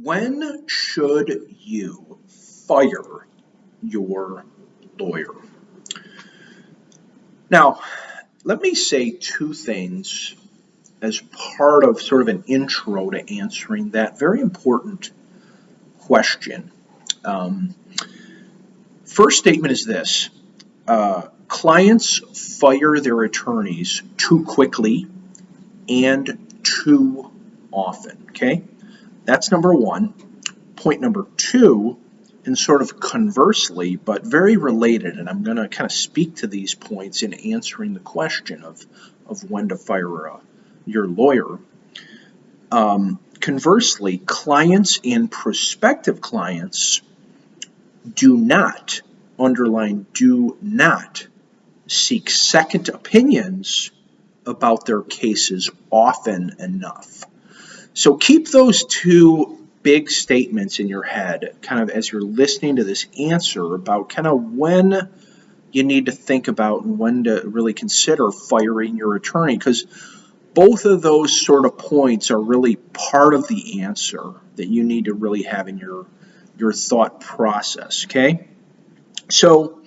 When should you fire your lawyer? Now, let me say two things as part of sort of an intro to answering that very important question. First statement is this. Clients fire their attorneys too quickly and too often, okay? That's number one. Point number two, and sort of conversely, but very related, and I'm going to kind of speak to these points in answering the question of when to fire your lawyer. Conversely, clients and prospective clients do not, underline, do not seek second opinions about their cases often enough. So keep those two big statements in your head kind of as you're listening to this answer about kind of when you need to think about and when to really consider firing your attorney, because both of those sort of points are really part of the answer that you need to really have in your thought process, okay? So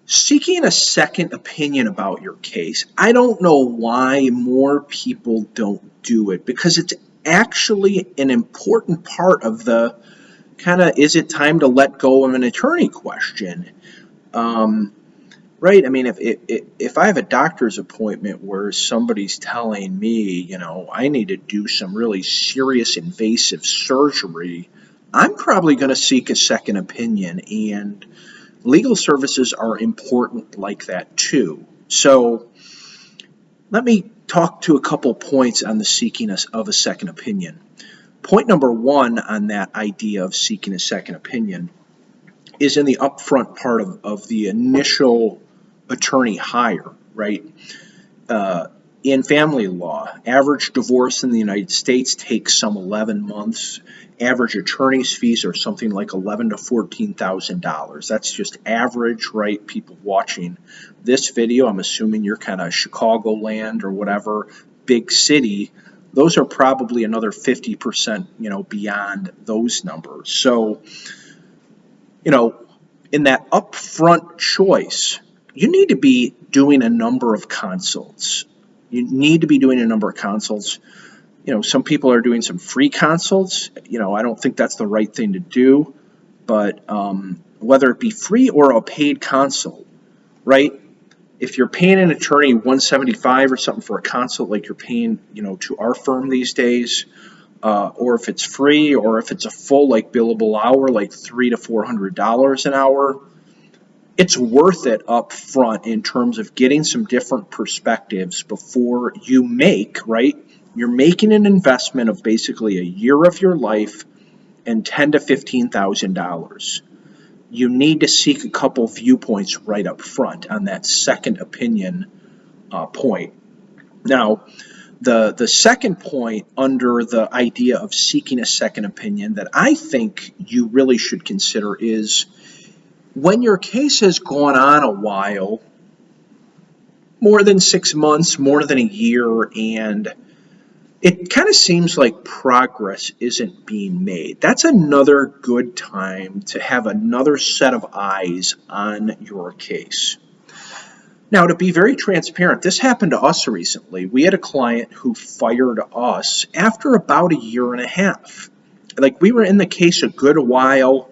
seeking a second opinion about your case, I don't know why more people don't do it, because it's actually an important part of the kind of, is it time to let go of an attorney question? Right? I mean, if I have a doctor's appointment where somebody's telling me, I need to do some really serious invasive surgery, I'm probably going to seek a second opinion, and legal services are important like that too. So let me talk to a couple points on the seeking of a second opinion. Point number one on that idea of seeking a second opinion is in the upfront part of the initial attorney hire, right? In family law, average divorce in the United States takes some 11 months. Average attorney's fees are something like $11,000 to $14,000. That's just average, right? People watching this video, I'm assuming you're kind of Chicagoland or whatever, big city. Those are probably another 50%, beyond those numbers. So, in that upfront choice, you need to be doing a number of consults. You need to be doing a number of consults. Some people are doing some free consults. I don't think that's the right thing to do, but whether it be free or a paid consult, right? If you're paying an attorney $175 or something for a consult, like you're paying, to our firm these days, or if it's free, or if it's a full, like, billable hour, like $300 to $400 an hour, it's worth it up front in terms of getting some different perspectives before you make, right? You're making an investment of basically a year of your life and $10,000 to $15,000. You need to seek a couple viewpoints right up front on that second opinion point. Now, the second point under the idea of seeking a second opinion that I think you really should consider is when your case has gone on a while, more than 6 months, more than a year, and it kind of seems like progress isn't being made. That's another good time to have another set of eyes on your case. Now, to be very transparent, this happened to us recently. We had a client who fired us after about a year and a half. Like, we were in the case a good while.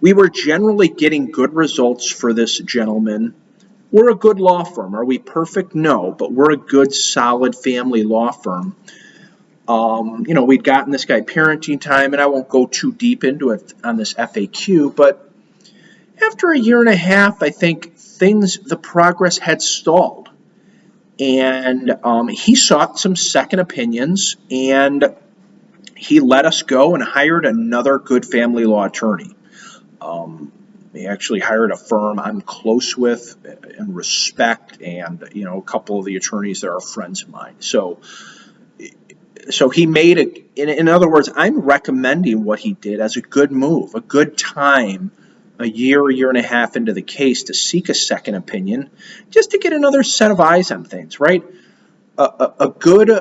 We were generally getting good results for this gentleman. We're a good law firm. Are we perfect? No, but we're a good, solid family law firm. We'd gotten this guy parenting time, and I won't go too deep into it on this FAQ, but after a year and a half, I think the progress had stalled. And he sought some second opinions, and he let us go and hired another good family law attorney. He actually hired a firm I'm close with and respect, and a couple of the attorneys that are friends of mine. So he made it. In other words, I'm recommending what he did as a good move, a good time, a year and a half into the case to seek a second opinion, just to get another set of eyes on things, right? A good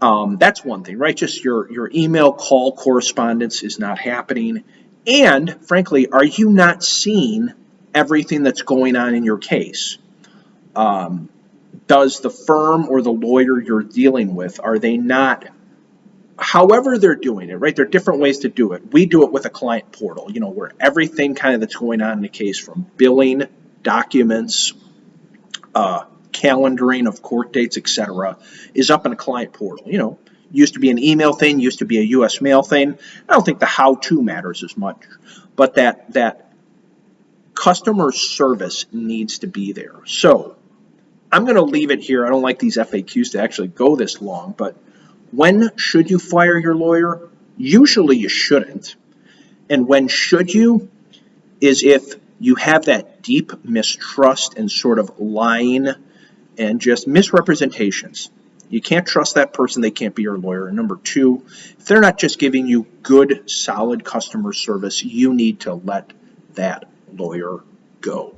That's one thing, right? Just your email call correspondence is not happening. And frankly, are you not seeing everything that's going on in your case? Does the firm or the lawyer you're dealing with, are they not, however they're doing it, right? There are different ways to do it. We do it with a client portal, where everything kind of that's going on in the case, from billing, documents, calendaring of court dates, etc., is up in a client portal. Used to be an email thing, used to be a U.S. mail thing. I don't think the how-to matters as much, but that customer service needs to be there. So I'm going to leave it here. I don't like these FAQs to actually go this long, but when should you fire your lawyer? Usually you shouldn't. And when should you is if you have that deep mistrust and sort of lying and just misrepresentations. You can't trust that person. They can't be your lawyer. And number two, if they're not just giving you good, solid customer service, you need to let that lawyer go.